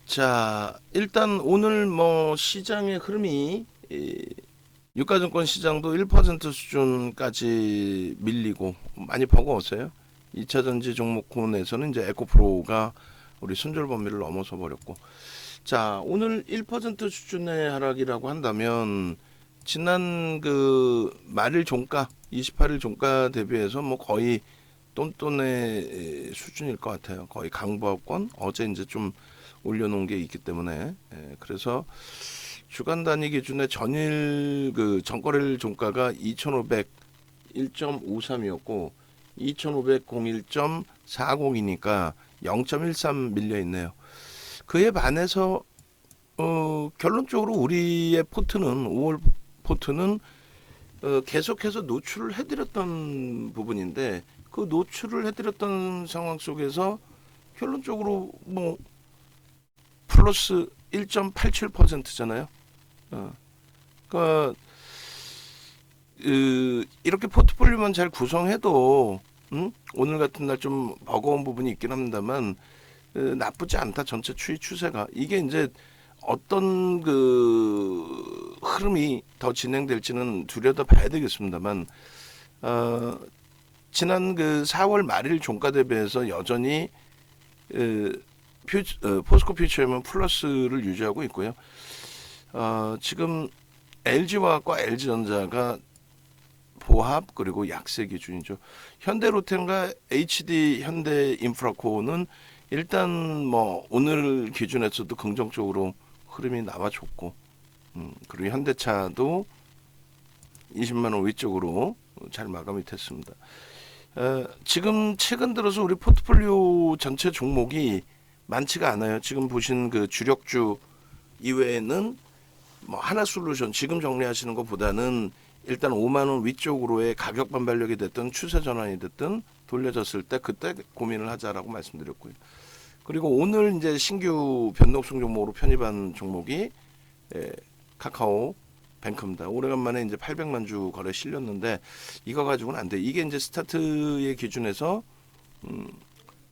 자, 일단 오늘 뭐 시장의 흐름이 유가증권 시장도 1% 수준까지 밀리고 많이 버거웠어요. 2차 전지 종목군에서는 이제 에코프로가 우리 손절 범위를 넘어서 버렸고. 자, 오늘 1% 수준의 하락이라고 한다면 지난 그 말일 종가 28일 종가 대비해서 뭐 거의 똔똔의 수준일 것 같아요. 거의 강보합권. 어제 이제 좀 올려놓은 게 있기 때문에 그래서 주간 단위 기준의 전일 그 전거래일 종가가 2,500 1.53이었고 2,500 01.40이니까 0.13 밀려 있네요. 그에 반해서 결론적으로 우리의 포트는 5월 포트는 계속해서 노출을 해드렸던 부분인데 그 노출을 해드렸던 상황 속에서 결론적으로 뭐 플러스 1.87%잖아요. 그러니까 이렇게 포트폴리오만 잘 구성해도 오늘 같은 날 좀 버거운 부분이 있긴 합니다만 나쁘지 않다. 전체 추세가 이게 이제 어떤 그 흐름이 더 진행될지는 두려다 봐야 되겠습니다만 지난 그 4월 말일 종가 대비해서 여전히 포스코 퓨처엠은 플러스를 유지하고 있고요. 지금 LG화학과 LG전자가 보합 그리고 약세 기준이죠. 현대로템과 HD 현대인프라코는 일단 뭐 오늘 기준에서도 긍정적으로 흐름이 나와줬고, 그리고 현대차도 20만 원 위쪽으로 잘 마감이 됐습니다. 지금 최근 들어서 우리 포트폴리오 전체 종목이 많지가 않아요. 지금 보신 그 주력주 이외에는 뭐 하나솔루션 지금 정리하시는 것보다는 일단 5만 원 위쪽으로의 가격 반발력이 됐든 추세 전환이 됐든 돌려졌을 때 그때 고민을 하자라고 말씀드렸고요. 그리고 오늘 이제 신규 변동성 종목으로 편입한 종목이 카카오 뱅크입니다. 오래간만에 이제 800만 주 거래 실렸는데 이거 가지고는 안 돼. 이게 이제 스타트의 기준에서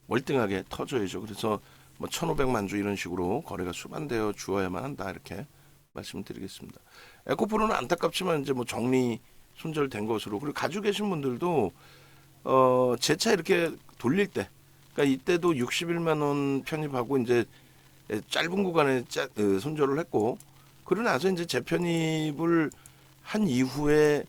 월등하게 터져야죠. 그래서 뭐 1,500만 주 이런 식으로 거래가 수반되어 주어야만 한다 이렇게 말씀드리겠습니다. 에코프로는 안타깝지만 이제 뭐 정리 손절된 것으로 그리고 가지고 계신 분들도 재차 이렇게 돌릴 때 그러니까 이때도 61만 원 편입하고 이제 짧은 구간에 손절을 했고 그러고 나서 이제 재편입을 한 이후에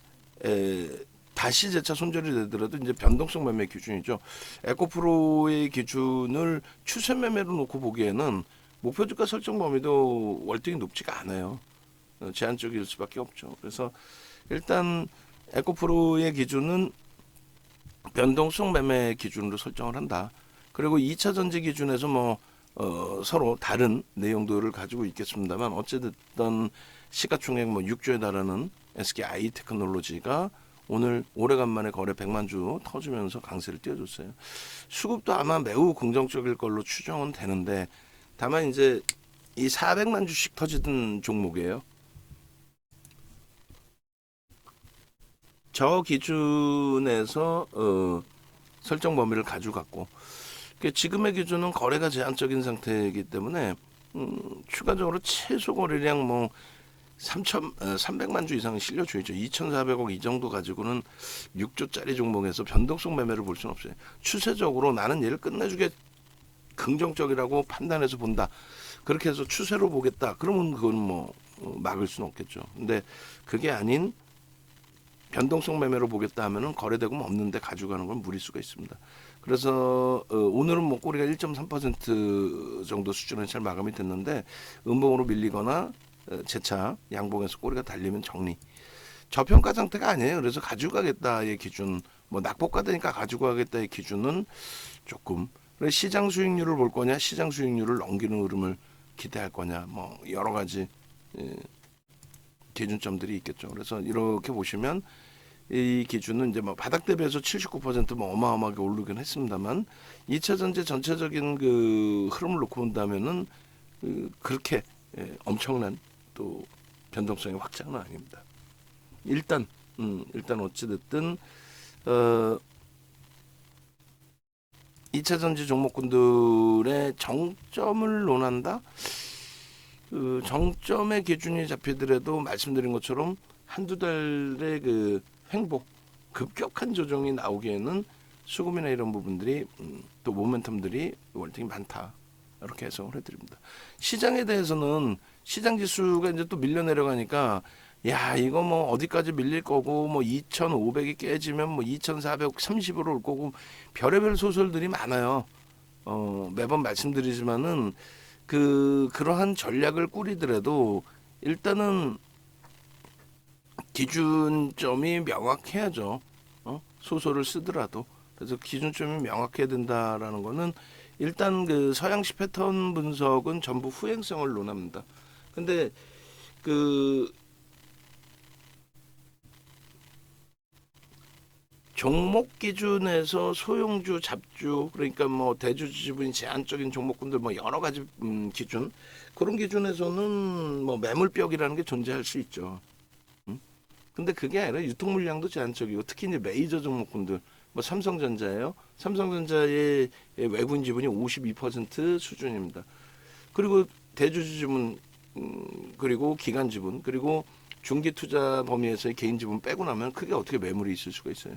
다시 재차 손절이 되더라도 이제 변동성 매매 기준이죠. 에코프로의 기준을 추세 매매로 놓고 보기에는 목표 주가 설정 범위도 월등히 높지가 않아요. 제한적일 수밖에 없죠. 그래서 일단 에코프로의 기준은 변동성 매매 기준으로 설정을 한다. 그리고 2차 전지 기준에서 뭐 서로 다른 내용들을 가지고 있겠습니다만 어쨌든 시가총액 뭐 6조에 달하는 SK 아이테크놀로지가 오늘 오래간만에 거래 100만 주 터주면서 강세를 띄워줬어요. 수급도 아마 매우 긍정적일 걸로 추정은 되는데 다만 이제 이 400만 주씩 터지던 종목이에요. 저 기준에서 설정 범위를 가져갔고 지금의 기준은 거래가 제한적인 상태이기 때문에 추가적으로 최소 거래량 뭐 300만 주 이상 실려줘야죠. 2,400억 이 정도 가지고는 6조짜리 종목에서 변동성 매매를 볼 수는 없어요. 추세적으로 나는 얘를 끝내주게 긍정적이라고 판단해서 본다. 그렇게 해서 추세로 보겠다. 그러면 그건 뭐 막을 수는 없겠죠. 근데 그게 아닌 변동성 매매로 보겠다 하면은 거래대금 없는데 가져가는 건 무리수가 있습니다. 그래서 오늘은 뭐 꼬리가 1.3% 정도 수준에 잘 마감이 됐는데 음봉으로 밀리거나 재차 양봉에서 꼬리가 달리면 정리. 저평가 상태가 아니에요. 그래서 가지고 가겠다의 기준, 뭐 낙폭가되니까 가지고 가겠다의 기준은 조금 시장 수익률을 볼 거냐, 시장 수익률을 넘기는 흐름을 기대할 거냐, 뭐 여러 가지 기준점들이 있겠죠. 그래서 이렇게 보시면 이 기준은 이제 뭐 바닥 대비해서 79%뭐 어마어마하게 오르긴 했습니다만 2차 전지 전체적인 그 흐름을 놓고 본다면은 그렇게 엄청난 또 변동성의 확장은 아닙니다. 일단 어찌 됐든 2차 전지 종목군들의 정점을 논한다. 그 정점의 기준이 잡히더라도 말씀드린 것처럼 한두 달의 그 행복, 급격한 조정이 나오기에는 수급이나 이런 부분들이 또 모멘텀들이 월등히 많다. 이렇게 해석을 해드립니다. 시장에 대해서는 시장 지수가 이제 또 밀려 내려가니까 야 이거 뭐 어디까지 밀릴 거고 뭐 2,500이 깨지면 뭐 2,430으로 올 거고 별의별 소설들이 많아요. 매번 말씀드리지만은 그러한 전략을 꾸리더라도 일단은 기준점이 명확해야죠. 소설을 쓰더라도. 그래서 기준점이 명확해야 된다라는 거는 일단 그 서양식 패턴 분석은 전부 후행성을 논합니다. 근데 그 종목 기준에서 소형주, 잡주, 그러니까 뭐 대주주 지분이 제한적인 종목군들 뭐 여러 가지 기준, 그런 기준에서는 뭐 매물벽이라는 게 존재할 수 있죠. 근데 그게 아니라 유통 물량도 제한적이고 특히 이제 메이저 종목군들 뭐 삼성전자예요. 삼성전자의 외국인 지분이 52% 수준입니다. 그리고 대주주 지분 그리고 기관 지분 그리고 중기 투자 범위에서의 개인 지분 빼고 나면 그게 어떻게 매물이 있을 수가 있어요.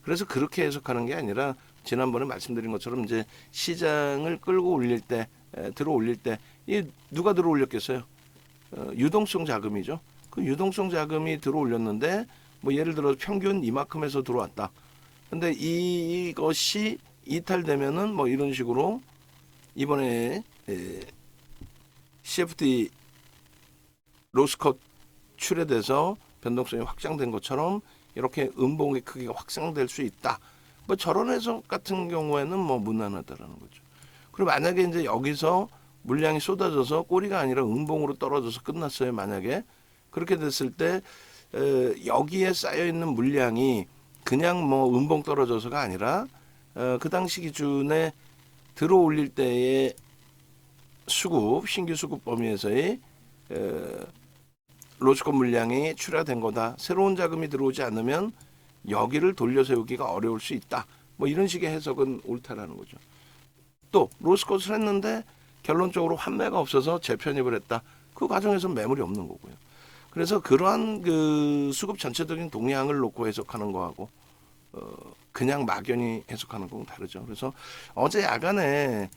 그래서 그렇게 해석하는 게 아니라 지난번에 말씀드린 것처럼 이제 시장을 끌고 올릴 때 들어 올릴 때 이 누가 들어 올렸겠어요? 유동성 자금이죠. 그 유동성 자금이 들어 올렸는데 뭐 예를 들어 평균 이만큼에서 들어왔다. 근데 이것이 이탈되면은 뭐 이런 식으로 이번에 CFD 로스컷 출해돼서 변동성이 확장된 것처럼 이렇게 음봉의 크기가 확장될 수 있다. 뭐 저런 해석 같은 경우에는 뭐 무난하다라는 거죠. 그리고 만약에 이제 여기서 물량이 쏟아져서 꼬리가 아니라 음봉으로 떨어져서 끝났어요. 만약에 그렇게 됐을 때 여기에 쌓여 있는 물량이 그냥 뭐 음봉 떨어져서가 아니라 그 당시 기준에 들어 올릴 때의 수급, 신규 수급 범위에서의 로스컷 물량이 출하된 거다. 새로운 자금이 들어오지 않으면 여기를 돌려 세우기가 어려울 수 있다. 뭐 이런 식의 해석은 옳다라는 거죠. 또 로스컷을 했는데 결론적으로 환매가 없어서 재편입을 했다. 그 과정에서는 매물이 없는 거고요. 그래서 그러한 그 수급 전체적인 동향을 놓고 해석하는 거하고 그냥 막연히 해석하는 거는 다르죠. 그래서 어제 야간에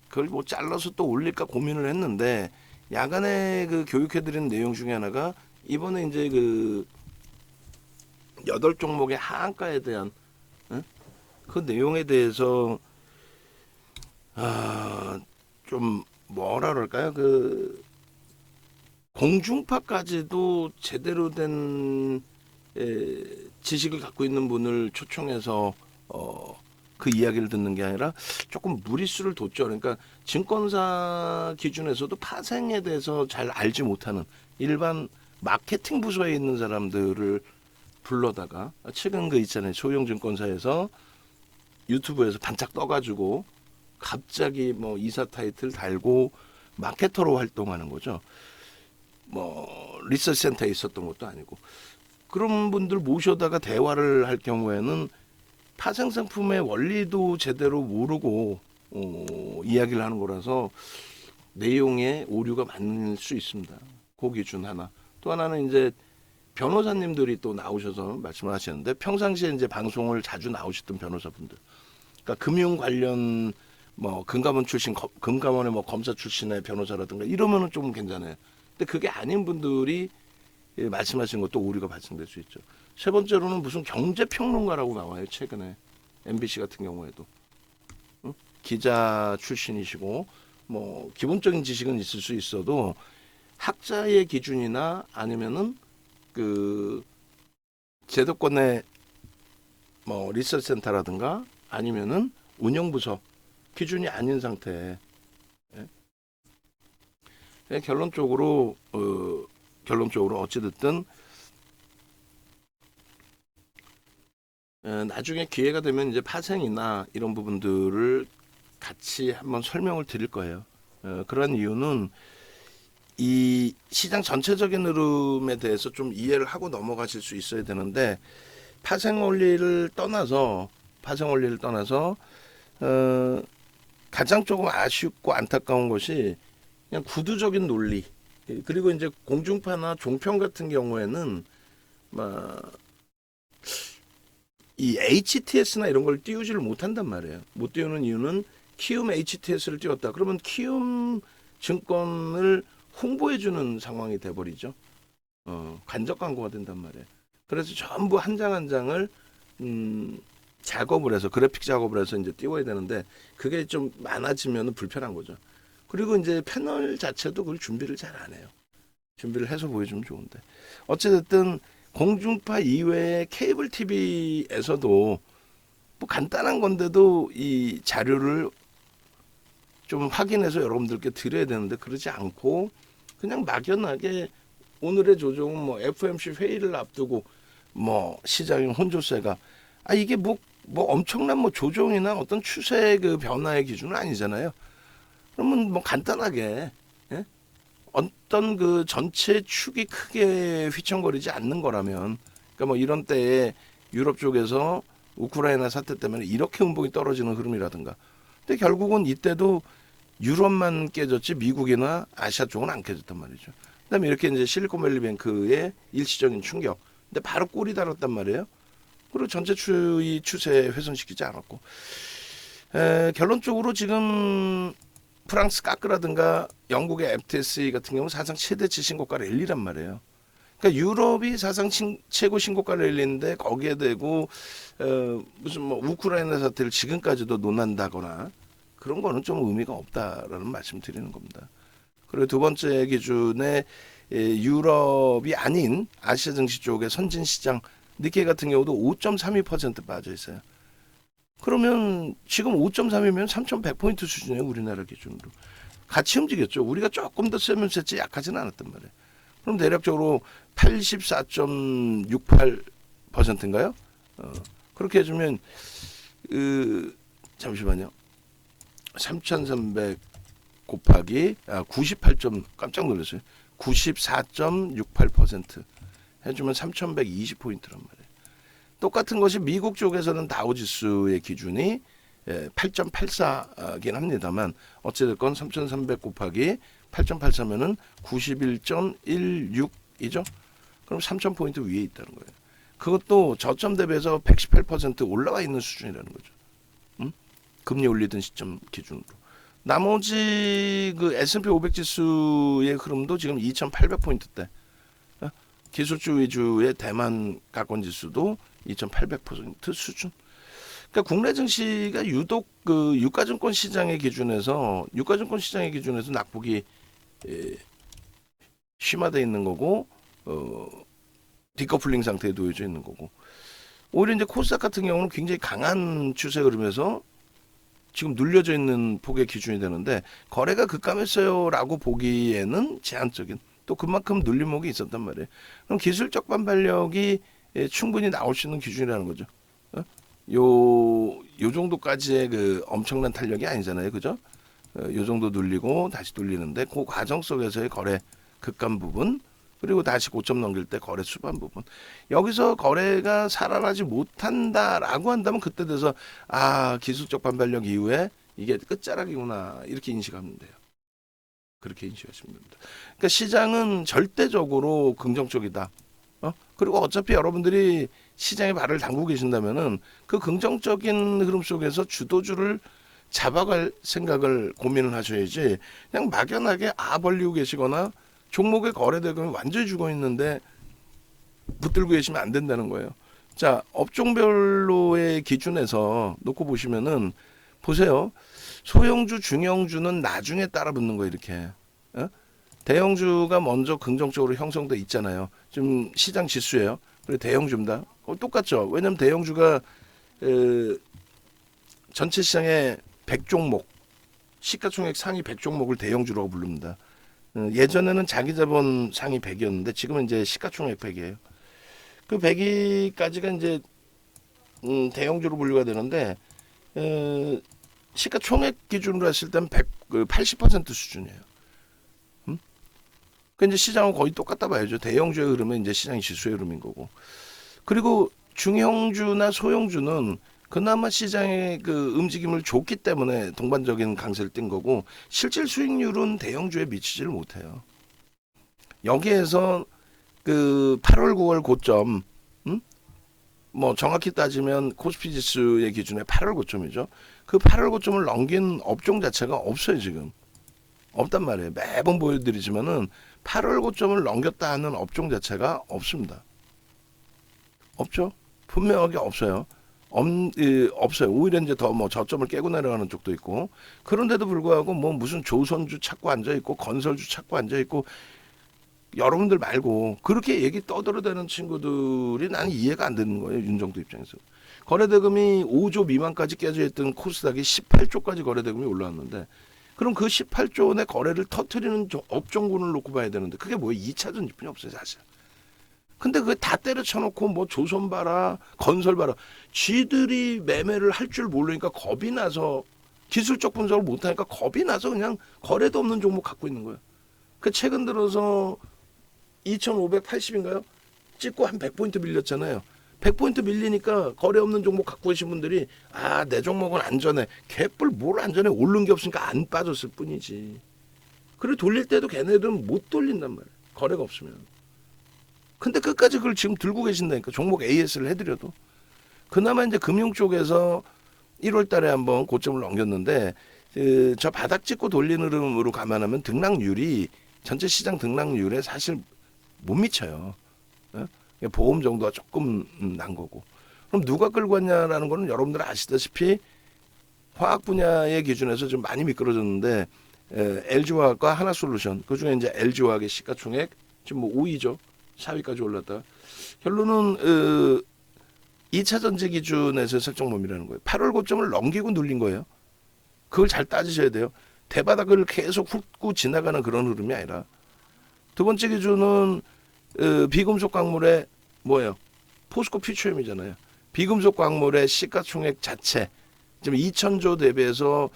그걸 뭐 잘라서 또 올릴까 고민을 했는데 야간에 그 교육해드리는 내용 중에 하나가 이번에 이제 그 8종목의 하한가에 대한 그 내용에 대해서 좀 뭐라 그럴까요? 그 공중파까지도 제대로 된 지식을 갖고 있는 분을 초청해서 그 이야기를 듣는 게 아니라 조금 무리수를 뒀죠. 그러니까 증권사 기준에서도 파생에 대해서 잘 알지 못하는 일반 마케팅 부서에 있는 사람들을 불러다가 최근 그 있잖아요. 소형증권사에서 유튜브에서 반짝 떠가지고 갑자기 뭐 이사 타이틀 달고 마케터로 활동하는 거죠. 뭐 리서치 센터에 있었던 것도 아니고 그런 분들 모셔다가 대화를 할 경우에는 파생 상품의 원리도 제대로 모르고 이야기를 하는 거라서 내용에 오류가 많을 수 있습니다. 그 기준 하나. 또 하나는 이제 변호사님들이 또 나오셔서 말씀을 하시는데 평상시에 이제 방송을 자주 나오셨던 변호사분들. 그러니까 금융 관련 뭐 금감원 출신, 금감원의 뭐 검사 출신의 변호사라든가 이러면은 좀 괜찮아요. 근데 그게 아닌 분들이 말씀하신 것도 오류가 발생될 수 있죠. 세 번째로는 무슨 경제평론가라고 나와요. 최근에 MBC 같은 경우에도 기자 출신이시고 뭐 기본적인 지식은 있을 수 있어도 학자의 기준이나 아니면은 그 제도권의 뭐 리서치 센터라든가 아니면은 운영부서 기준이 아닌 상태에 결론적으로 어찌됐든 나중에 기회가 되면 이제 파생이나 이런 부분들을 같이 한번 설명을 드릴 거예요. 그런 이유는 이 시장 전체적인 흐름에 대해서 좀 이해를 하고 넘어가실 수 있어야 되는데 파생 원리를 떠나서 가장 조금 아쉽고 안타까운 것이 그냥 구두적인 논리. 그리고 이제 공중파나 종편 같은 경우에는 막 이 HTS나 이런 걸 띄우지를 못한단 말이에요. 못 띄우는 이유는 키움 HTS를 띄웠다. 그러면 키움 증권을 홍보해주는 상황이 돼버리죠. 간접 광고가 된단 말이에요. 그래서 전부 한 장 한 장을 작업을 해서 그래픽 작업을 해서 이제 띄워야 되는데 그게 좀 많아지면 불편한 거죠. 그리고 이제 패널 자체도 그걸 준비를 잘 안 해요. 준비를 해서 보여주면 좋은데 어찌됐든 공중파 이외에 케이블 TV에서도 뭐 간단한 건데도 이 자료를 좀 확인해서 여러분들께 드려야 되는데 그러지 않고 그냥 막연하게 오늘의 조정은 뭐 FOMC 회의를 앞두고 뭐 시장의 혼조세가 이게 뭐 엄청난 뭐 조정이나 어떤 추세 그 변화의 기준은 아니잖아요. 그러면 뭐 간단하게 예? 어떤 그 전체 축이 크게 휘청거리지 않는 거라면 그러니까 뭐 이런 때에 유럽 쪽에서 우크라이나 사태 때문에 이렇게 운봉이 떨어지는 흐름이라든가 근데 결국은 이때도 유럽만 깨졌지 미국이나 아시아 쪽은 안 깨졌단 말이죠. 그다음에 이렇게 이제 실리콘밸리뱅크의 일시적인 충격 근데 바로 꼬리 달았단 말이에요. 그리고 전체 추이 추세 훼손시키지 않았고 결론적으로 지금 프랑스 까크라든가 영국의 FTSE 같은 경우는 사상 최대치 신고가 랠리란 말이에요. 그러니까 유럽이 사상 최고 신고가 랠리인데 거기에 대고 무슨 뭐 우크라이나 사태를 지금까지도 논한다거나 그런 거는 좀 의미가 없다라는 말씀 드리는 겁니다. 그리고 두 번째 기준에 유럽이 아닌 아시아 증시 쪽의 선진 시장 니케이 같은 경우도 5.32% 빠져 있어요. 그러면 지금 5.3이면 3,100포인트 수준이에요. 우리나라 기준으로. 같이 움직였죠. 우리가 조금 더 세면 셌지 약하지는 않았단 말이에요. 그럼 대략적으로 84.68%인가요? 그렇게 해주면 잠시만요. 3,300 곱하기 98점 깜짝 놀랐어요. 94.68% 해주면 3,120포인트란 말이에요. 똑같은 것이 미국 쪽에서는 다우지수의 기준이 8.84긴 합니다만 어찌됐건 3,300 곱하기 8.84면은 91.16이죠. 그럼 3,000포인트 위에 있다는 거예요. 그것도 저점 대비해서 118% 올라가 있는 수준이라는 거죠. 금리 올리던 시점 기준으로. 나머지 그 S&P 500 지수의 흐름도 지금 2,800포인트대. 기술주 위주의 대만 가권 지수도 2,800% 수준. 그러니까 국내 증시가 유독 그 유가증권 시장의 기준에서 낙폭이 심화되어 있는 거고 디커플링 상태에 놓여져 있는 거고 오히려 이제 코스닥 같은 경우는 굉장히 강한 추세 흐름에서 지금 눌려져 있는 폭의 기준이 되는데 거래가 급감했어요라고 보기에는 제한적인 또 그만큼 눌림목이 있었단 말이에요. 그럼 기술적 반발력이 충분히 나올 수 있는 기준이라는 거죠. 요 정도까지의 그 엄청난 탄력이 아니잖아요, 그죠? 요 정도 눌리고 다시 눌리는데 그 과정 속에서의 거래 급감 부분 그리고 다시 고점 넘길 때 거래 수반 부분 여기서 거래가 살아나지 못한다라고 한다면 그때 돼서 기술적 반발력 이후에 이게 끝자락이구나 이렇게 인식하면 돼요. 그렇게 인식하시면 됩니다. 그러니까 시장은 절대적으로 긍정적이다. 그리고 어차피 여러분들이 시장에 발을 담그고 계신다면은 그 긍정적인 흐름 속에서 주도주를 잡아갈 생각을 고민을 하셔야지 그냥 막연하게 벌리고 계시거나 종목의 거래 대금이 완전히 죽어 있는데 붙들고 계시면 안 된다는 거예요. 자, 업종별로의 기준에서 놓고 보시면은 보세요. 소형주, 중형주는 나중에 따라 붙는 거예요, 이렇게. 대형주가 먼저 긍정적으로 형성돼 있잖아요. 지금 시장 지수예요. 그리고 대형주입니다. 똑같죠. 왜냐하면 대형주가 전체 시장의 100종목, 시가총액 상위 100종목을 대형주라고 부릅니다. 예전에는 자기자본 상위 100이었는데 지금은 이제 시가총액 100이에요. 그 100위까지가 이제 대형주로 분류가 되는데 시가총액 기준으로 했을 때는 80% 수준이에요. 그 이제 시장은 거의 똑같다 봐야죠. 대형주의 흐름은 이제 시장 지수의 흐름인 거고. 그리고 중형주나 소형주는 그나마 시장의 그 움직임을 줬기 때문에 동반적인 강세를 띈 거고 실질 수익률은 대형주에 미치지를 못해요. 여기에서 그 8월 9월 고점, 뭐 정확히 따지면 코스피 지수의 기준에 8월 고점이죠. 그 8월 고점을 넘긴 업종 자체가 없어요. 지금 없단 말이에요. 매번 보여드리지만은 8월 고점을 넘겼다 하는 업종 자체가 없습니다. 없죠. 분명하게 없어요. 없어요. 오히려 이제 더 뭐 저점을 깨고 내려가는 쪽도 있고, 그런데도 불구하고 뭐 무슨 조선주 찾고 앉아 있고 건설주 찾고 앉아 있고, 여러분들 말고 그렇게 얘기 떠들어대는 친구들이 나는 이해가 안 되는 거예요. 윤정도 입장에서. 거래대금이 5조 미만까지 깨져 있던 코스닥이 18조까지 거래대금이 올라왔는데, 그럼 그 18조 원의 거래를 터트리는 업종군을 놓고 봐야 되는데, 그게 뭐예요? 2차 전지뿐이 없어요, 사실. 근데 그게 다 때려쳐놓고 뭐 조선 봐라, 건설 봐라. 쥐들이 매매를 할 줄 모르니까 겁이 나서, 기술적 분석을 못하니까 겁이 나서 그냥 거래도 없는 종목 갖고 있는 거예요. 그 최근 들어서 2580인가요? 찍고 한 100포인트 밀렸잖아요. 100포인트 밀리니까 거래 없는 종목 갖고 계신 분들이 내 종목은 안전해. 개뿔 뭘 안전해. 오른 게 없으니까 안 빠졌을 뿐이지. 그리고 돌릴 때도 걔네들은 못 돌린단 말이에요. 거래가 없으면. 근데 끝까지 그걸 지금 들고 계신다니까. 종목 AS를 해드려도. 그나마 이제 금융 쪽에서 1월 달에 한번 고점을 넘겼는데, 저 바닥 찍고 돌리는 흐름으로 감안하면 등락률이, 전체 시장 등락률에 사실 못 미쳐요. 보험 정도가 조금 난 거고. 그럼 누가 끌고 왔냐라는 거는 여러분들 아시다시피 화학 분야의 기준에서 좀 많이 미끄러졌는데, LG화학과 하나솔루션, 그중에 이제 LG화학의 시가총액 지금 뭐 5위죠. 4위까지 올랐다. 결론은 2차 전지 기준에서 설정 범위라는 거예요. 8월 고점을 넘기고 눌린 거예요. 그걸 잘 따지셔야 돼요. 대바닥을 계속 훑고 지나가는 그런 흐름이 아니라. 두 번째 기준은 비금속 광물의 뭐예요? 포스코 퓨처엠이잖아요. 비금속 광물의 시가총액 자체 지금 2,000조 대비해서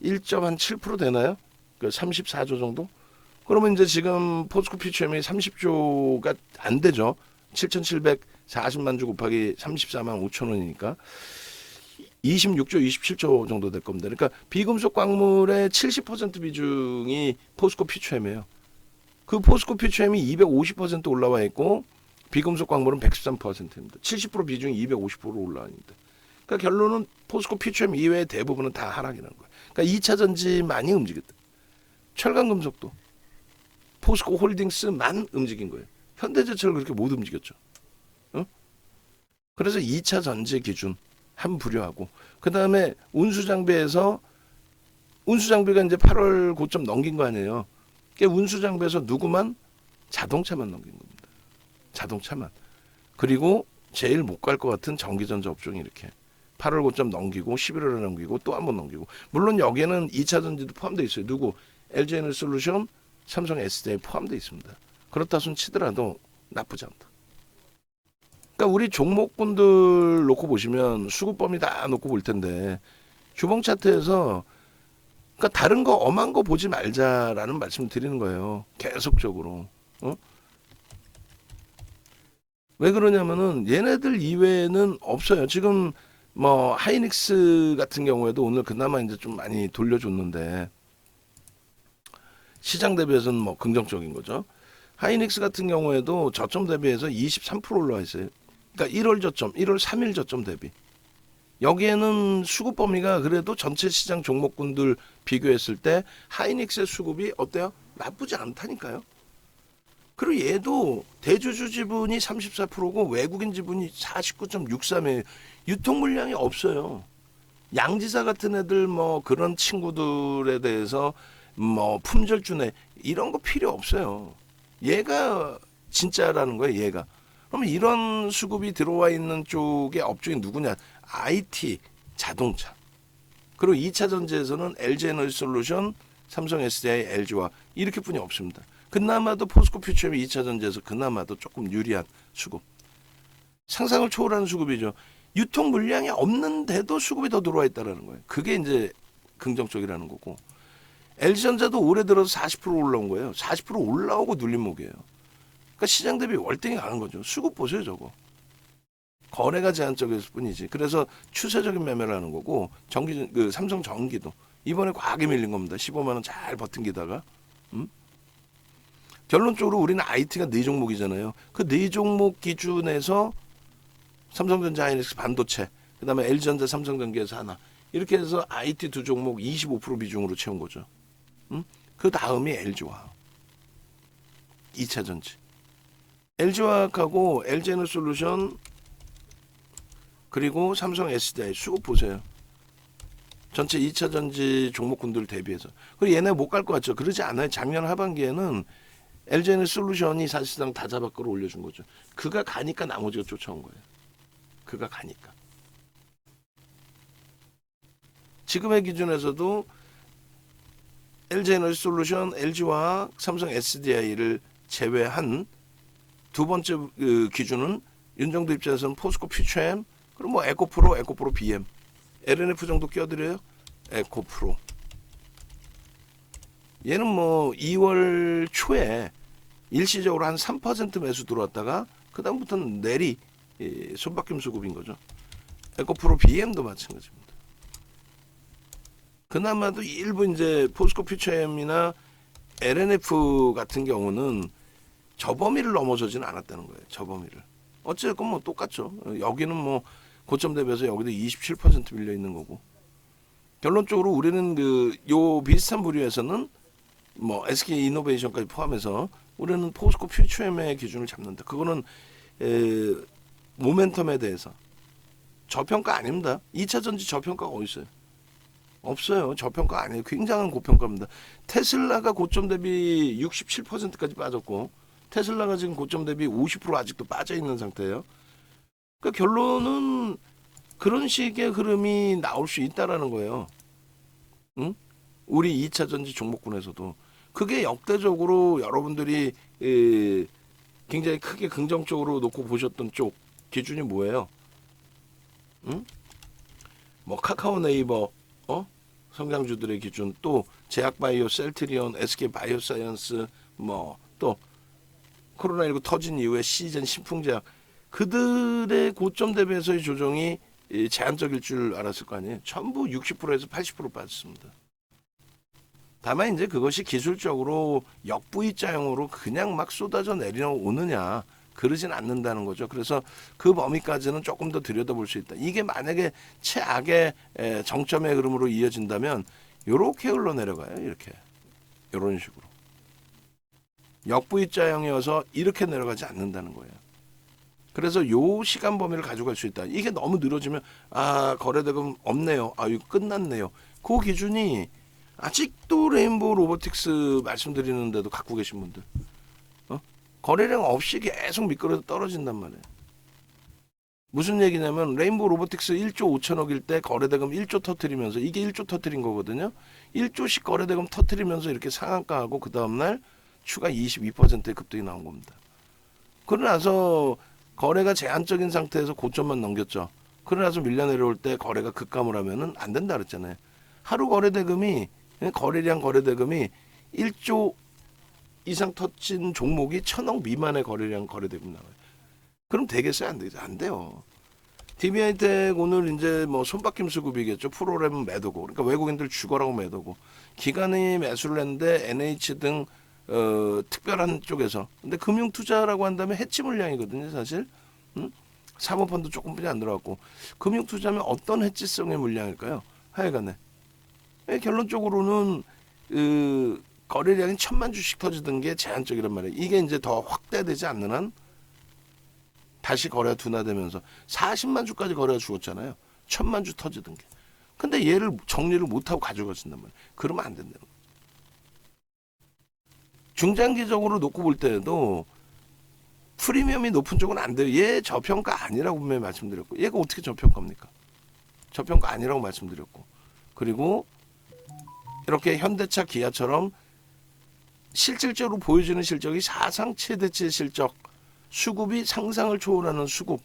1.7% 되나요? 그 34조 정도? 그러면 이제 지금 포스코 퓨처엠이 30조가 안 되죠. 7,740만 주 곱하기 34만 5천 원이니까 26조, 27조 정도 될 겁니다. 그러니까 비금속 광물의 70% 비중이 포스코 퓨처엠이에요. 그 포스코 퓨처엠이 250% 올라와 있고 비금속 광물은 113%입니다. 70% 비중이 250% 올라왔는데. 그러니까 결론은 포스코 퓨처엠 이외의 대부분은 다 하락이라는 거예요. 그러니까 2차 전지만이 움직였다. 철강금속도 포스코 홀딩스만 움직인 거예요. 현대제철 그렇게 못 움직였죠. 그래서 2차 전지 기준 한 부류하고, 그 다음에 운수장비에서, 운수장비가 이제 8월 고점 넘긴 거 아니에요. 그러니까 운수장비에서 누구만? 자동차만 넘긴 겁니다. 자동차만. 그리고 제일 못 갈 것 같은 전기전자 업종이 이렇게 8월 고점 넘기고 11월에 넘기고 또 한 번 넘기고, 물론 여기에는 2차 전지도 포함되어 있어요. 누구? LG에너지솔루션, 삼성 SDI 포함되어 있습니다. 그렇다 손 치더라도 나쁘지 않다. 그러니까 우리 종목분들 놓고 보시면 수급 범위 다 놓고 볼 텐데, 주봉 차트에서 그러니까 다른 거 엄한 거 보지 말자라는 말씀을 드리는 거예요. 계속적으로. 왜 그러냐면은 얘네들 이외에는 없어요. 지금 뭐 하이닉스 같은 경우에도 오늘 그나마 이제 좀 많이 돌려줬는데 시장 대비해서는 뭐 긍정적인 거죠. 하이닉스 같은 경우에도 저점 대비해서 23% 올라와 있어요. 그러니까 1월 저점, 1월 3일 저점 대비. 여기에는 수급 범위가 그래도 전체 시장 종목군들 비교했을 때 하이닉스의 수급이 어때요? 나쁘지 않다니까요. 그리고 얘도 대주주 지분이 34%고 외국인 지분이 49.63이에요. 유통 물량이 없어요. 양지사 같은 애들 뭐 그런 친구들에 대해서 뭐 품절주네 이런 거 필요 없어요. 얘가 진짜라는 거예요. 얘가. 그러면 이런 수급이 들어와 있는 쪽의 업종이 누구냐? IT, 자동차. 그리고 2차 전지에서는 LG에너지솔루션, 삼성 SDI, LG화 이렇게 뿐이 없습니다. 그나마도 포스코 퓨처엠이 2차 전지에서 그나마도 조금 유리한 수급. 상상을 초월하는 수급이죠. 유통 물량이 없는데도 수급이 더 들어와 있다는 거예요. 그게 이제 긍정적이라는 거고. LG전자도 올해 들어서 40% 올라온 거예요. 40% 올라오고 눌림목이에요. 그러니까 시장 대비 월등히 강한 거죠. 수급 보세요, 저거. 거래가 제한적이었을 뿐이지. 그래서 추세적인 매매를 하는 거고 그 삼성 전기도 이번에 과하게 밀린 겁니다. 15만 원 잘 버틴기다가 결론적으로 우리는 IT가 4종목이잖아요. 그 4종목 기준에서 삼성전자, 하이닉스, 반도체, 그다음에 LG전자, 삼성전기에서 하나 이렇게 해서 IT 2종목 25% 비중으로 채운 거죠. 그 다음이 LG화학, 2차전지. LG화학하고 LG에너솔루션 그리고 삼성 SDI 수급 보세요. 전체 2차전지 종목군들 대비해서. 그리고 얘네 못 갈 것 같죠. 그러지 않아요. 작년 하반기에는 LG에너솔루션이 사실상 다자박 끌어 올려준 거죠. 그가 가니까 나머지가 쫓아온 거예요. 그가 가니까. 지금의 기준에서도 LG에너지솔루션, LG화학, 삼성 SDI를 제외한 두 번째 기준은 윤정도 입장에서는 포스코 퓨처엠, 그리고 뭐 에코프로, 에코프로 BM, LNF 정도 껴드려요. 에코프로. 얘는 뭐 2월 초에 일시적으로 한 3% 매수 들어왔다가 그 다음부터는 내리 손바뀜 수급인 거죠. 에코프로 BM도 마찬가지입니다. 그나마도 일부 이제 포스코 퓨처엠이나 LNF 같은 경우는 저범위를 넘어서지는 않았다는 거예요. 저범위를. 어쨌건 뭐 똑같죠. 여기는 뭐 고점 대비해서 여기도 27% 밀려 있는 거고. 결론적으로 우리는 요 비슷한 부류에서는 뭐 SK 이노베이션까지 포함해서 우리는 포스코 퓨처엠의 기준을 잡는다. 그거는 모멘텀에 대해서 저평가 아닙니다. 2차 전지 저평가가 어디 있어요? 없어요. 저평가 아니에요. 굉장한 고평가입니다. 테슬라가 고점 대비 67%까지 빠졌고 테슬라가 지금 고점 대비 50% 아직도 빠져 있는 상태예요. 그러니까 결론은 그런 식의 흐름이 나올 수 있다라는 거예요. 응? 우리 2차 전지 종목군에서도 그게 역대적으로 여러분들이 굉장히 크게 긍정적으로 놓고 보셨던 쪽 기준이 뭐예요? 응? 뭐 카카오 네이버 성장주들의 기준, 또 제약바이오, 셀트리온, SK바이오사이언스, 뭐 또 코로나19 터진 이후에 시즌 신풍제약 그들의 고점 대비해서의 조정이 제한적일 줄 알았을 거 아니에요. 전부 60%에서 80% 빠졌습니다. 다만 이제 그것이 기술적으로 역V자형으로 그냥 막 쏟아져 내려오느냐 그러진 않는다는 거죠. 그래서 그 범위까지는 조금 더 들여다볼 수 있다. 이게 만약에 최악의 정점의 흐름으로 이어진다면 이렇게 흘러내려가요. 이렇게 이런 식으로 역V자형이어서 이렇게 내려가지 않는다는 거예요. 그래서 요 시간 범위를 가져갈 수 있다. 이게 너무 늘어지면 거래대금 없네요. 이거 끝났네요. 그 기준이 아직도 레인보우 로보틱스 말씀드리는데도 갖고 계신 분들 거래량 없이 계속 미끄러져 떨어진단 말이에요. 무슨 얘기냐면 레인보우 로보틱스 1조 5천억일 때 거래대금 1조 터트리면서 이게 1조 터트린 거거든요. 1조씩 거래대금 터트리면서 이렇게 상한가하고 그 다음날 추가 22%의 급등이 나온 겁니다. 그러고 나서 거래가 제한적인 상태에서 고점만 넘겼죠. 그러고 나서 밀려 내려올 때 거래가 급감을 하면은 안 된다 그랬잖아요. 하루 거래대금이 거래량 거래대금이 1조 이상 터진 종목이 1,000억 미만의 거래량 거래대금 나와요. 그럼 되겠어요? 안 되죠? 안 돼요. DB하이텍 오늘 이제 뭐 손바뀜 수급이겠죠. 프로그램은 매도고. 그러니까 외국인들 죽어라고 매도고. 기관이 매수를 했는데 NH 등 특별한 쪽에서. 근데 금융 투자라고 한다면 해치 물량이거든요, 사실. 사모펀드 조금뿐이 안 들어갔고. 금융 투자면 어떤 해치성의 물량일까요? 하여간에. 결론적으로는 거래량이 1,000만 주씩 터지던 게 제한적이란 말이에요. 이게 이제 더 확대되지 않는 한 다시 거래가 둔화되면서 40만 주까지 거래가 죽었잖아요. 1,000만 주 터지던 게. 근데 얘를 정리를 못하고 가져가신단 말이에요. 그러면 안 된다는 거예요. 중장기적으로 놓고 볼 때도 프리미엄이 높은 쪽은 안 돼요. 얘 저평가 아니라고 분명히 말씀드렸고 얘가 어떻게 저평가입니까? 저평가 아니라고 말씀드렸고 그리고 이렇게 현대차, 기아처럼 실질적으로 보여주는 실적이 사상 최대치 실적, 수급이 상상을 초월하는 수급,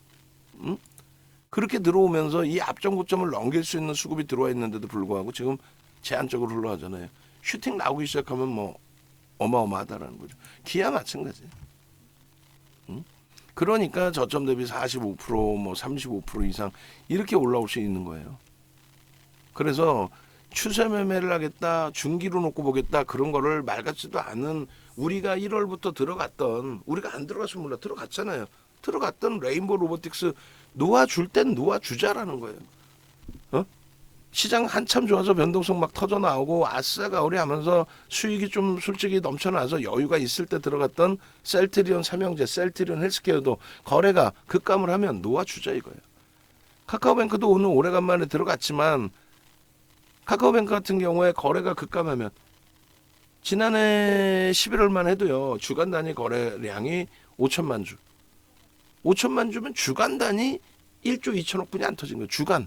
그렇게 들어오면서 이 앞전 고점을 넘길 수 있는 수급이 들어와 있는데도 불구하고 지금 제한적으로 흘러가잖아요. 슈팅 나오기 시작하면 뭐 어마어마하다라는 거죠. 기아 마찬가지. 그러니까 저점 대비 45%뭐 35% 이상 이렇게 올라올 수 있는 거예요. 그래서 추세 매매를 하겠다, 중기로 놓고 보겠다 그런 거를 말 같지도 않은 우리가 1월부터 들어갔던 우리가 안 들어갔으면 몰라 들어갔잖아요. 들어갔던 레인보우 로보틱스 놓아줄 땐 놓아주자라는 거예요. 어? 시장 한참 좋아서 변동성 막 터져 나오고 아싸가 우리 하면서 수익이 좀 솔직히 넘쳐나서 여유가 있을 때 들어갔던 셀트리온 삼형제, 셀트리온 헬스케어도 거래가 급감을 하면 놓아주자 이거예요. 카카오뱅크도 오늘 오래간만에 들어갔지만 카카오뱅크 같은 경우에 거래가 급감하면 지난해 11월만 해도요 주간 단위 거래량이 5천만 주. 5천만 주면 주간 단위 1조 2천억 분이 안 터진 거예요. 주간.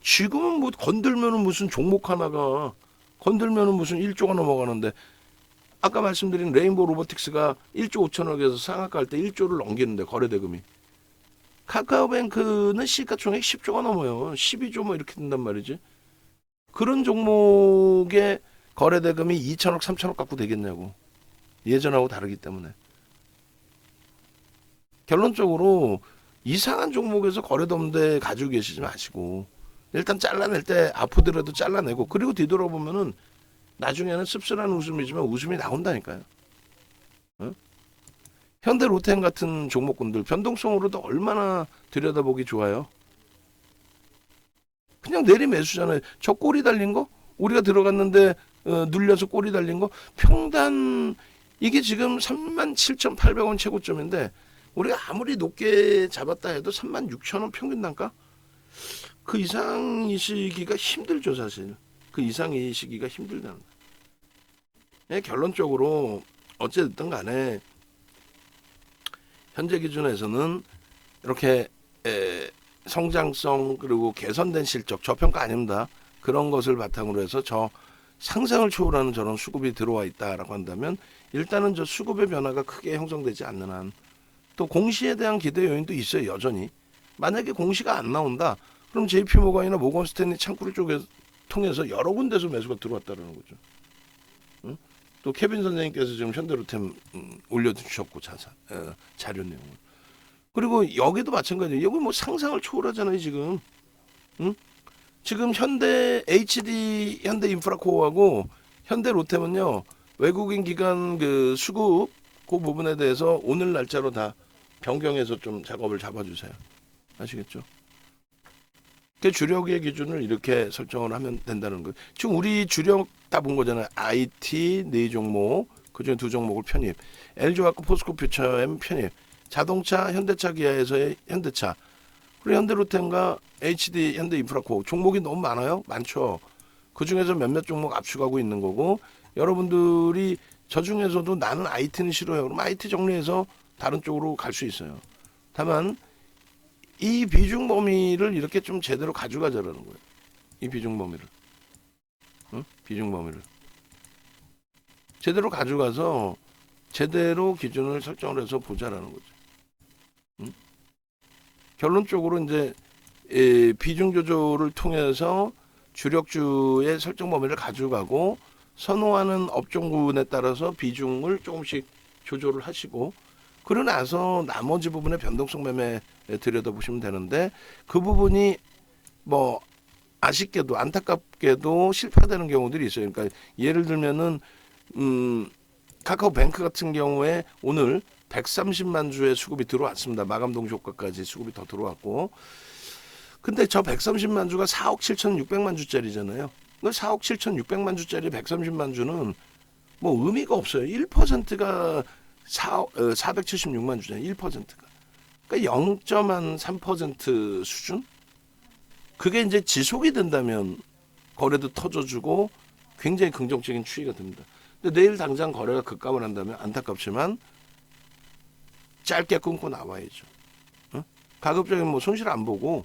지금은 뭐 건들면은 무슨 종목 하나가 건들면은 무슨 1조가 넘어가는데 아까 말씀드린 레인보우 로보틱스가 1조 5천억에서 상한가 할 때 1조를 넘기는데 거래 대금이 카카오뱅크는 시가총액 10조가 넘어요. 12조 뭐 이렇게 된단 말이지. 그런 종목의 거래 대금이 2천억 3천억 갖고 되겠냐고. 예전하고 다르기 때문에. 결론적으로 이상한 종목에서 거래도 없는데 가지고 계시지 마시고 일단 잘라낼 때 아프더라도 잘라내고 그리고 뒤돌아보면은 나중에는 씁쓸한 웃음이지만 웃음이 나온다니까요. 어? 현대 로템 같은 종목군들 변동성으로도 얼마나 들여다보기 좋아요. 그냥 내리매수잖아요. 저 꼬리 달린 거 우리가 들어갔는데 눌려서 꼬리 달린 거 평단 이게 지금 37,800원 최고점인데 우리가 아무리 높게 잡았다 해도 36,000원 평균 단가 그 이상이시기가 힘들죠 사실. 그 이상이시기가 힘들다는 거예요. 결론적으로 어쨌든 간에 현재 기준에서는 이렇게 성장성 그리고 개선된 실적 저평가 아닙니다. 그런 것을 바탕으로 해서 저 상상을 초월하는 저런 수급이 들어와 있다라고 한다면 일단은 저 수급의 변화가 크게 형성되지 않는 한 또 공시에 대한 기대 요인도 있어요. 여전히. 만약에 공시가 안 나온다. 그럼 JP모건이나 모건 스탠리 창구를 통해서 여러 군데서 매수가 들어왔다는 거죠. 응? 또 케빈 선생님께서 지금 현대로템 올려주셨고 자료 내용을. 그리고 여기도 마찬가지예요. 여기 뭐 상상을 초월하잖아요 지금. 응? 지금 현대 HD 현대 인프라코어하고 현대 로템은요 외국인 기관 그 수급 그 부분에 대해서 오늘 날짜로 다 변경해서 좀 작업을 잡아주세요. 아시겠죠? 그 주력의 기준을 이렇게 설정을 하면 된다는 거예요. 지금 우리 주력 다 본 거잖아요. IT 4종목 그중에 2종목을 편입. LG화학과 포스코 퓨처엠 편입. 자동차 현대차 기아에서의 현대차. 그리고 현대로템과 HD 현대인프라코 종목이 너무 많아요. 많죠. 그 중에서 몇몇 종목 압축하고 있는 거고 여러분들이 저 중에서도 나는 IT는 싫어요. 그럼 IT 정리해서 다른 쪽으로 갈 수 있어요. 다만 이 비중 범위를 이렇게 좀 제대로 가져가자라는 거예요. 이 비중 범위를. 응? 비중 범위를. 제대로 가져가서 제대로 기준을 설정을 해서 보자라는 거죠. 응? 결론적으로 이제 비중 조절을 통해서 주력주의 설정 범위를 가져가고 선호하는 업종군에 따라서 비중을 조금씩 조절을 하시고 그러고 나서 나머지 부분의 변동성 매매 들여다보시면 되는데 그 부분이 뭐 아쉽게도 안타깝게도 실패되는 경우들이 있어요. 그러니까 예를 들면은 카카오뱅크 같은 경우에 오늘 130만 주의 수급이 들어왔습니다. 마감 동시 효과까지 수급이 더 들어왔고 근데 저 130만 주가 4억 7,600만 주짜리잖아요. 4억 7,600만 주짜리 130만 주는 뭐 의미가 없어요. 1%가 476만 주잖아요. 1%가. 그러니까 0.3% 수준? 그게 이제 지속이 된다면 거래도 터져주고 굉장히 긍정적인 추이가 됩니다. 근데 내일 당장 거래가 급감을 한다면 안타깝지만 짧게 끊고 나와야죠. 어? 가급적이면 뭐 손실 안 보고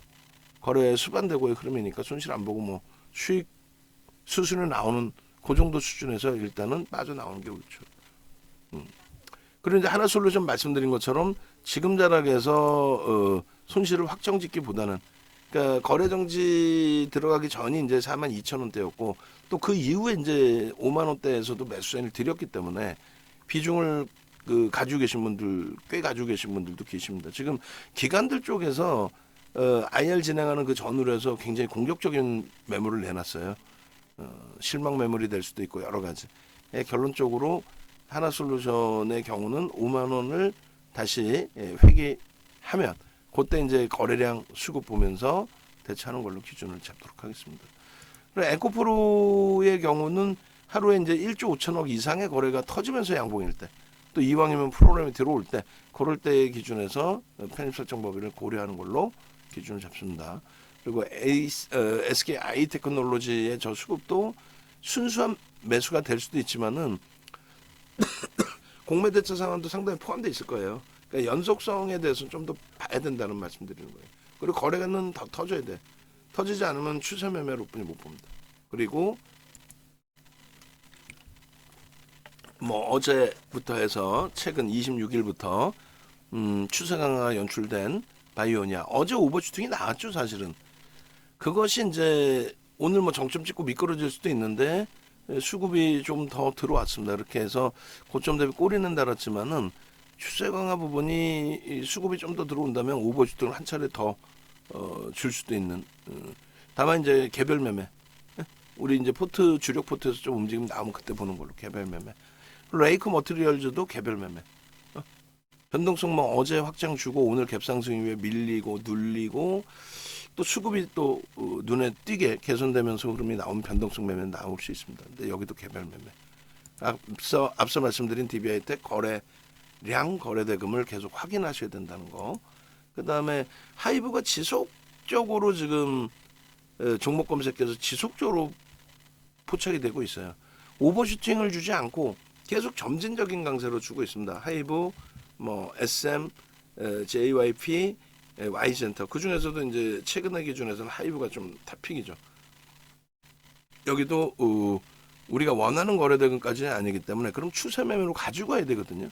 거래 수반되고의 흐름이니까 손실 안 보고 뭐 수익 수순이 나오는 그 정도 수준에서 일단은 빠져나오는 게 옳죠. 그리고 이제 하나솔루션 말씀드린 것처럼 지금 자락에서 손실을 확정짓기보다는 그러니까 거래정지 들어가기 전이 이제 42,000원대였고 또 그 이후에 이제 5만 원대에서도 매수 사인을 드렸기 때문에 비중을 가지고 계신 분들 꽤 가지고 계신 분들도 계십니다. 지금 기관들 쪽에서 IR 진행하는 그 전후에서 굉장히 공격적인 매물을 내놨어요. 실망 매물이 될 수도 있고 여러 가지. 결론적으로 하나솔루션의 경우는 5만 원을 다시 회귀하면 그때 이제 거래량 수급 보면서 대처하는 걸로 기준을 잡도록 하겠습니다. 그리고 에코프로의 경우는 하루에 이제 1조 5천억 이상의 거래가 터지면서 양봉일 때, 또 이왕이면 프로그램이 들어올 때, 그럴 때의 기준에서 편입 설정 범위를 고려하는 걸로 기준을 잡습니다. 그리고 SK 아이테크놀로지의 저 수급도 순수한 매수가 될 수도 있지만은 공매 대처 상황도 상당히 포함되어 있을 거예요. 그러니까 연속성에 대해서는 좀 더 봐야 된다는 말씀드리는 거예요. 그리고 거래가는 더 터져야 돼. 터지지 않으면 추세 매매로뿐이 못 봅니다. 그리고 뭐 어제부터 해서 최근 26일부터 추세 강화가 연출된 바이오니아 어제 오버슈팅이 나왔죠 사실은. 그것이 이제 오늘 뭐 정점 찍고 미끄러질 수도 있는데 수급이 좀 더 들어왔습니다. 이렇게 해서 고점 대비 꼬리는 달았지만은 추세 강화 부분이 수급이 좀 더 들어온다면 오버슈팅을 한 차례 더 줄 수도 있는. 다만 이제 개별 매매. 우리 이제 포트 주력 포트에서 좀 움직임 나오면 그때 보는 걸로 개별 매매. 레이크 머티리얼즈도 개별 매매. 변동성 뭐 어제 확장 주고 오늘 갭상승 이후에 밀리고 눌리고 또 수급이 또 눈에 띄게 개선되면서 흐름이 나오면 변동성 매매는 나올 수 있습니다. 근데 여기도 개별 매매. 앞서 말씀드린 DB하이텍 거래량 거래대금을 계속 확인하셔야 된다는 거. 그 다음에 하이브가 지속적으로 지금 종목 검색해서 지속적으로 포착이 되고 있어요. 오버슈팅을 주지 않고 계속 점진적인 강세로 주고 있습니다. 하이브, 뭐 SM, JYP, Y센터 그 중에서도 이제 최근의 기준에서는 하이브가 좀 탑픽이죠. 여기도 우리가 원하는 거래대금까지는 아니기 때문에 그럼 추세 매매로 가지고 가야 되거든요.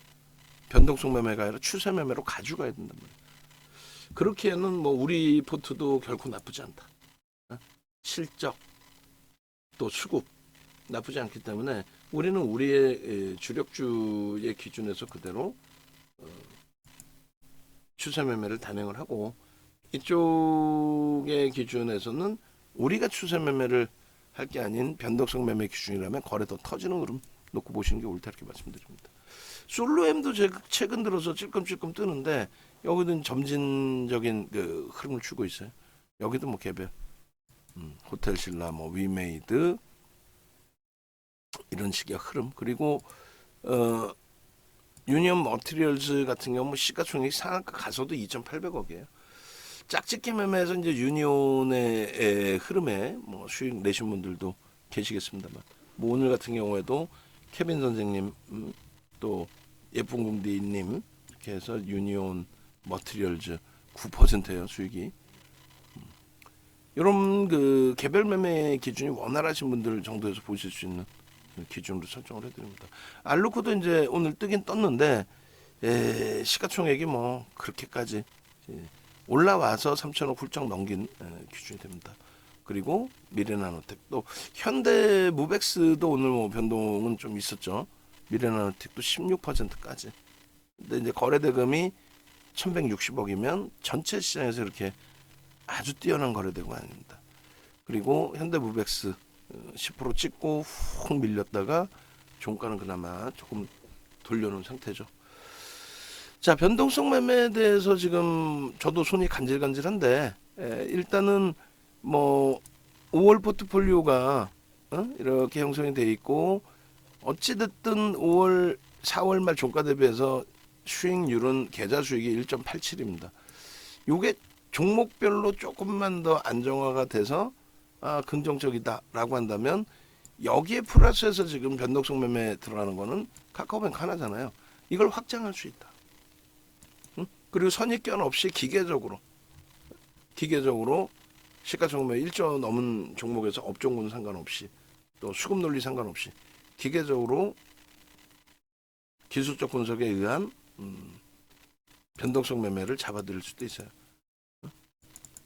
변동성 매매가 아니라 추세 매매로 가지고 가야 된단 말이에요. 그렇기에는 뭐 우리 포트도 결코 나쁘지 않다. 실적 또 수급 나쁘지 않기 때문에 우리는 우리의 주력주의 기준에서 그대로 추세 매매를 단행을 하고 이쪽의 기준에서는 우리가 추세 매매를 할 게 아닌 변동성 매매 기준이라면 거래 더 터지는 흐름 놓고 보시는 게 옳다 이렇게 말씀드립니다. 솔로엠도 최근 들어서 찔끔찔끔 뜨는데 여기도 점진적인 그 흐름을 추고 있어요. 여기도 뭐 개별 호텔신라 뭐 위메이드 이런 식의 흐름. 그리고 유니온 머티리얼즈 같은 경우 시가총액 상한가 가서도 2,800억이에요. 짝짓기 매매에서 이제 유니온의 흐름에 뭐 수익 내신 분들도 계시겠습니다만, 뭐 오늘 같은 경우에도 케빈 선생님 또 예쁜 공디님 이렇게 해서 유니온 머티리얼즈 9%예요 수익이. 이런 그 개별 매매 기준이 원활하신 분들 정도에서 보실 수 있는 기준으로 설정을 해드립니다. 알루코도 이제 오늘 뜨긴 떴는데 시가총액이 뭐 그렇게까지 올라와서 3천억 훌쩍 넘긴 기준이 됩니다. 그리고 미래나노텍 또 현대무벡스도 오늘 뭐 변동은 좀 있었죠. 미래나노텍도 16%까지. 근데 이제 거래대금이 1,160억이면 전체 시장에서 이렇게 아주 뛰어난 거래대금 아닙니다. 그리고 현대무벡스 10% 찍고 훅 밀렸다가 종가는 그나마 조금 돌려놓은 상태죠. 자, 변동성 매매에 대해서 지금 저도 손이 간질간질한데 일단은 뭐 5월 포트폴리오가 이렇게 형성이 돼 있고 어찌됐든 5월 4월 말 종가 대비해서 수익률은 계좌 수익이 1.87입니다. 요게 종목별로 조금만 더 안정화가 돼서 긍정적이다라고 한다면 여기에 플러스해서 지금 변동성 매매 들어가는 거는 카카오뱅크 하나잖아요. 이걸 확장할 수 있다. 그리고 선입견 없이 기계적으로 시가총액 1조 넘은 종목에서 업종군 상관없이 또 수급 논리 상관없이 기계적으로 기술적 분석에 의한 변동성 매매를 잡아들일 수도 있어요.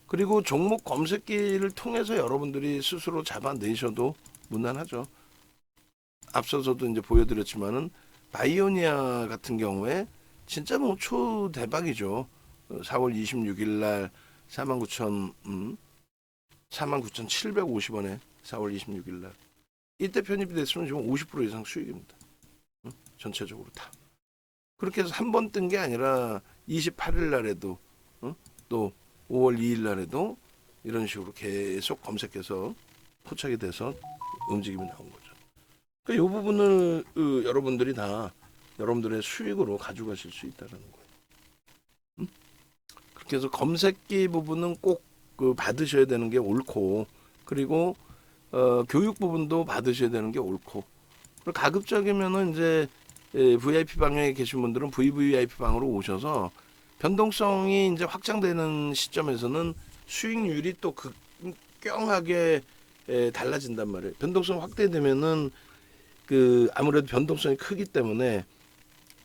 그리고 종목 검색기를 통해서 여러분들이 스스로 잡아내셔도 무난하죠. 앞서서도 이제 보여드렸지만은 바이오니아 같은 경우에 진짜 뭐 초대박이죠. 4월 26일 날 49,750원에 4월 26일 날 이때 편입이 됐으면 지금 50% 이상 수익입니다. 전체적으로 다. 그렇게 해서 한 번 뜬 게 아니라 28일 날에도 또 5월 2일 날에도 이런 식으로 계속 검색해서 포착이 돼서 움직임이 나온 거죠. 그러니까 이 부분을 여러분들이 다 여러분들의 수익으로 가져가실 수 있다는 거예요. 그렇게 해서 검색기 부분은 꼭 받으셔야 되는 게 옳고, 그리고 교육 부분도 받으셔야 되는 게 옳고, 그리고 가급적이면은 이제 VIP 방에 계신 분들은 VVIP 방으로 오셔서 변동성이 이제 확장되는 시점에서는 수익률이 또 극경하게 달라진단 말이에요. 변동성 확대되면은 아무래도 변동성이 크기 때문에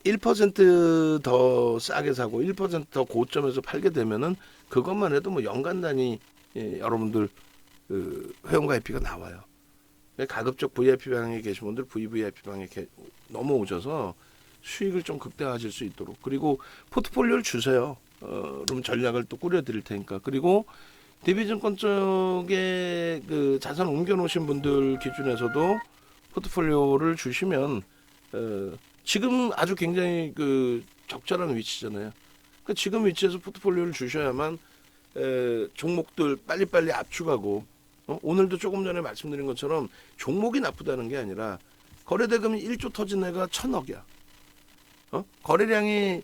1% 싸게 사고 1% 더 고점에서 팔게 되면은 그것만 해도 뭐 연간 단위 여러분들 회원 가입비가 나와요. 가급적 VIP 방에 계신 분들 VVIP 방에 넘어오셔서 수익을 좀 극대화하실 수 있도록, 그리고 포트폴리오를 주세요. 그럼 전략을 또 꾸려 드릴 테니까. 그리고 DB증권 쪽에 자산 옮겨 놓으신 분들 기준에서도 포트폴리오를 주시면 지금 아주 굉장히 적절한 위치잖아요. 그러니까 지금 위치에서 포트폴리오를 주셔야만 종목들 빨리빨리 압축하고, 오늘도 조금 전에 말씀드린 것처럼 종목이 나쁘다는 게 아니라 거래대금이 1조 터진 애가 1,000억이야. 거래량이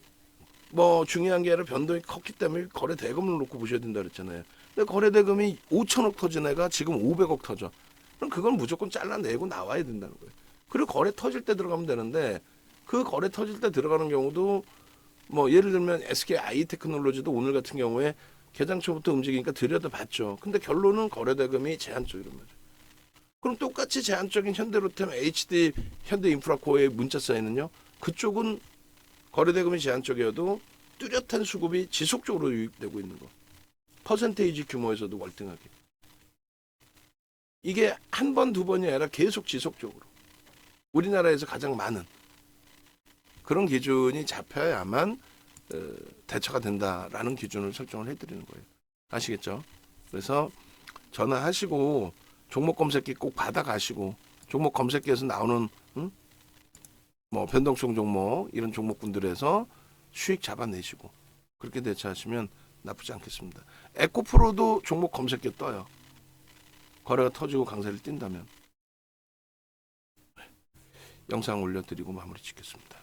뭐 중요한 게 아니라 변동이 컸기 때문에 거래대금을 놓고 보셔야 된다 그랬잖아요. 근데 거래대금이 5천억 터진 애가 지금 500억 터져. 그럼 그건 무조건 잘라내고 나와야 된다는 거예요. 그리고 거래 터질 때 들어가면 되는데, 그 거래 터질 때 들어가는 경우도 뭐 예를 들면 SK 아이테크놀로지도 오늘 같은 경우에 개장 초부터 움직이니까 들여다봤죠. 근데 결론은 거래대금이 제한적이란 말이에요. 그럼 똑같이 제한적인 현대로템, HD, 현대인프라코어의 문자사에는요, 그쪽은 거래대금이 제한적이어도 뚜렷한 수급이 지속적으로 유입되고 있는 거. 퍼센테이지 규모에서도 월등하게. 이게 한 번, 두 번이 아니라 계속 지속적으로. 우리나라에서 가장 많은 그런 기준이 잡혀야만 대처가 된다라는 기준을 설정을 해드리는 거예요. 아시겠죠? 그래서 전화하시고 종목 검색기 꼭 받아가시고, 종목 검색기에서 나오는 뭐 변동성 종목 이런 종목군들에서 수익 잡아내시고 그렇게 대처하시면 나쁘지 않겠습니다. 에코프로도 종목 검색기에 떠요. 거래가 터지고 강세를 띈다면. 영상 올려드리고 마무리 짓겠습니다.